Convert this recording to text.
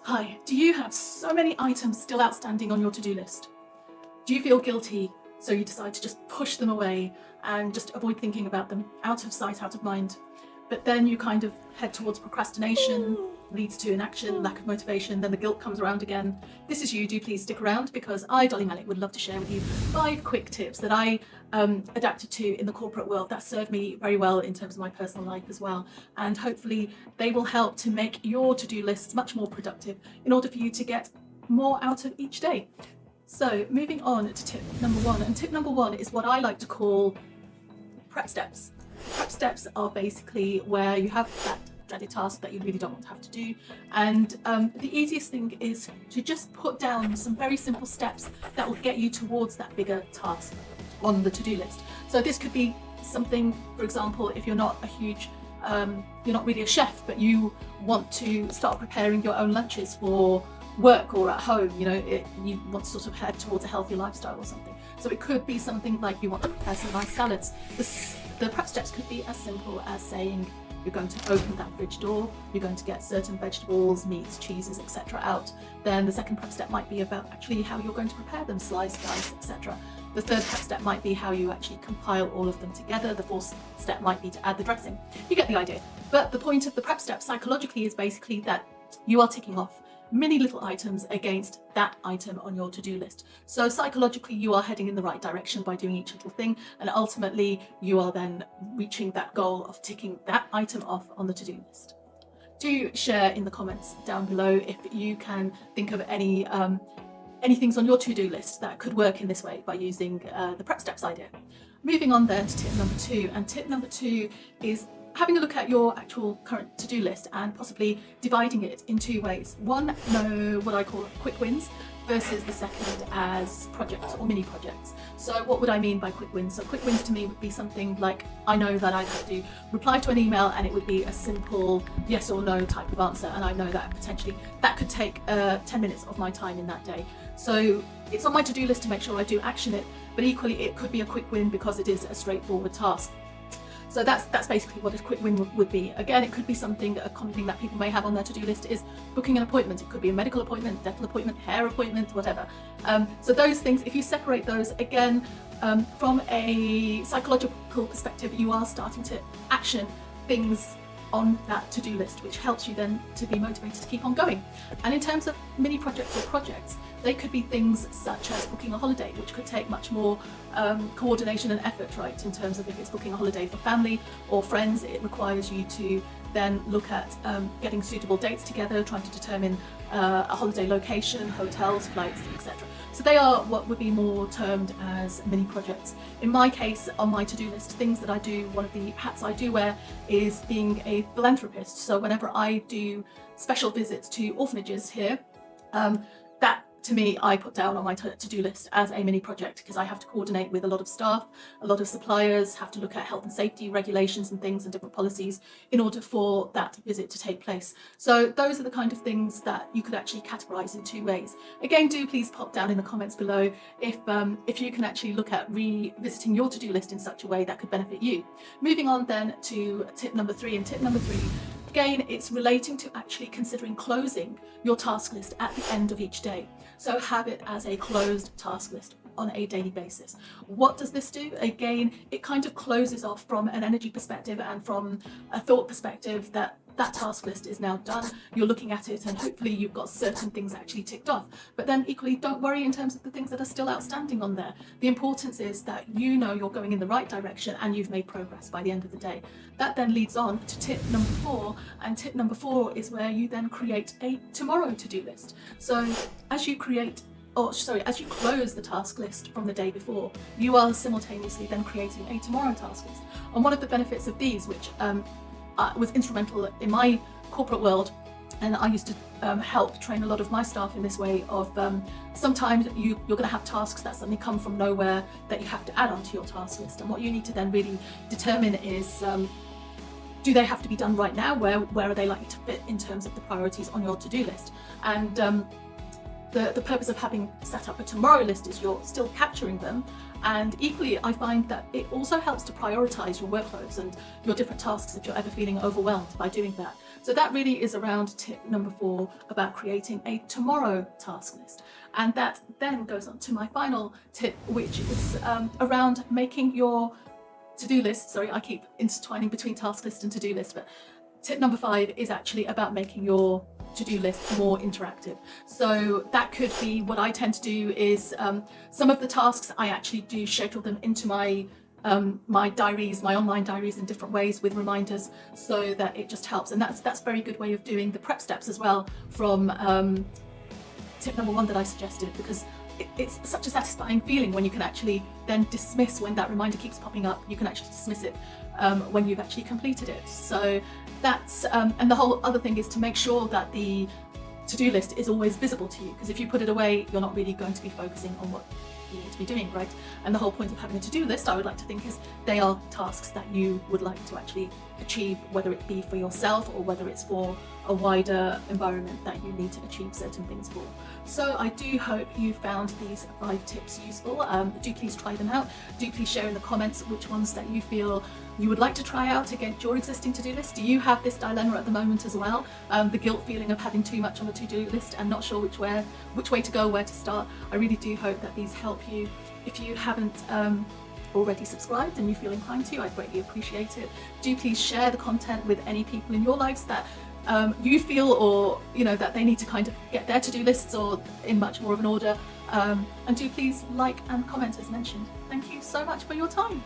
Hi, do you have so many items still outstanding on your to-do list? Do you feel guilty, so you decide to just push them away and just avoid thinking about them, out of sight, out of mind? But then you kind of head towards procrastination, leads to inaction, lack of motivation, then the guilt comes around again. This is you, do please stick around, because I, Dolly Malik, would love to share with you 5 quick tips that I adapted to in the corporate world that served me very well in terms of my personal life as well. And hopefully they will help to make your to-do lists much more productive in order for you to get more out of each day. So moving on to tip number 1, and tip number 1 is what I like to call prep steps. Prep steps are basically where you have that dreaded task that you really don't want to have to do, and the easiest thing is to just put down some very simple steps that will get you towards that bigger task on the to-do list. So this could be something, for example, if you're not a huge you're not really a chef, but you want to start preparing your own lunches for work or at home, you want to sort of head towards a healthier lifestyle or something. So it could be something like you want to prepare some nice salads. The prep steps could be as simple as saying you're going to open that fridge door, you're going to get certain vegetables, meats, cheeses, etc. out. Then the second prep step might be about actually how you're going to prepare them, slice, dice, etc. The third prep step might be how you actually compile all of them together. The fourth step might be to add the dressing. You get the idea. But the point of the prep step psychologically is basically that you are ticking off many little items against that item on your to-do list. So psychologically you are heading in the right direction by doing each little thing, and ultimately you are then reaching that goal of ticking that item off on the to-do list. Do share in the comments down below if you can think of any things on your to-do list that could work in this way by using the prep steps idea. Moving on then to tip number 2, and tip number 2 is having a look at your actual current to-do list and possibly dividing it in 2 ways. One, what I call quick wins, versus the second as projects or mini projects. So what would I mean by quick wins? So quick wins to me would be something like, I know that I'd have to reply to an email and it would be a simple yes or no type of answer, and I know that potentially that could take 10 minutes of my time in that day. So it's on my to-do list to make sure I do action it, but equally it could be a quick win because it is a straightforward task. So that's basically what a quick win would be. Again, it could be something, a common thing that people may have on their to-do list is booking an appointment. It could be a medical appointment, dental appointment, hair appointment, whatever. So those things, if you separate those, again, from a psychological perspective, you are starting to action things on that to-do list, which helps you then to be motivated to keep on going. And in terms of mini projects or projects, they could be things such as booking a holiday, which could take much more coordination and effort, right? In terms of if it's booking a holiday for family or friends, it requires you to then look at getting suitable dates together, trying to determine a holiday location, hotels, flights, etc. So they are what would be more termed as mini projects. In my case, on my to-do list, things that I do, one of the hats I do wear is being a philanthropist. So whenever I do special visits to orphanages here, that to me, I put down on my to-do list as a mini project, because I have to coordinate with a lot of staff, a lot of suppliers, have to look at health and safety regulations and things and different policies in order for that visit to take place. So those are the kind of things that you could actually categorize in 2 ways. Again, do please pop down in the comments below if you can actually look at revisiting your to-do list in such a way that could benefit you. Moving on then to tip number 3, and tip number 3, again, it's relating to actually considering closing your task list at the end of each day. So have it as a closed task list on a daily basis. What does this do? Again, it kind of closes off from an energy perspective and from a thought perspective that task list is now done. You're looking at it and hopefully you've got certain things actually ticked off. But then equally, don't worry in terms of the things that are still outstanding on there. The importance is that you know you're going in the right direction and you've made progress by the end of the day. That then leads on to tip number 4, and tip number 4 is where you then create a tomorrow to-do list. So as you close the task list from the day before, you are simultaneously then creating a tomorrow task list. And one of the benefits of these, which was instrumental in my corporate world, and I used to help train a lot of my staff in this way of sometimes you're going to have tasks that suddenly come from nowhere that you have to add onto your task list, and what you need to then really determine is do they have to be done right now? Where are they likely to fit in terms of the priorities on your to-do list? And the purpose of having set up a tomorrow list is you're still capturing them, and equally I find that it also helps to prioritize your workloads and your different tasks if you're ever feeling overwhelmed by doing that. So that really is around tip number 4 about creating a tomorrow task list. And that then goes on to my final tip, which is around making your to-do list. Sorry, I keep intertwining between task list and to-do list, but tip number 5 is actually about making your to-do list more interactive. So that could be, what I tend to do is some of the tasks I actually do schedule them into my diaries, my online diaries, in different ways with reminders, so that it just helps. And that's a very good way of doing the prep steps as well, from tip number 1 that I suggested, because it's such a satisfying feeling when you can actually then dismiss when that reminder keeps popping up. You can actually dismiss it when you've actually completed it. So that's and the whole other thing is to make sure that the to-do list is always visible to you, because if you put it away, you're not really going to be focusing on what you need to be doing, right? And the whole point of having a to-do list, I would like to think, is they are tasks that you would like to actually achieve, whether it be for yourself or whether it's for a wider environment that you need to achieve certain things for. So I do hope you found these 5 tips useful. Do please try them out. Do please share in the comments which ones that you feel you would like to try out against your existing to-do list. Do you have this dilemma at the moment as well? The guilt feeling of having too much on the to-do list and not sure which way to go, where to start. I really do hope that these help you. If you haven't already subscribed and you feel inclined to, I'd greatly appreciate it. Do please share the content with any people in your lives that you feel, or that they need to kind of get their to-do lists or in much more of an order. And do please like and comment as mentioned. Thank you so much for your time.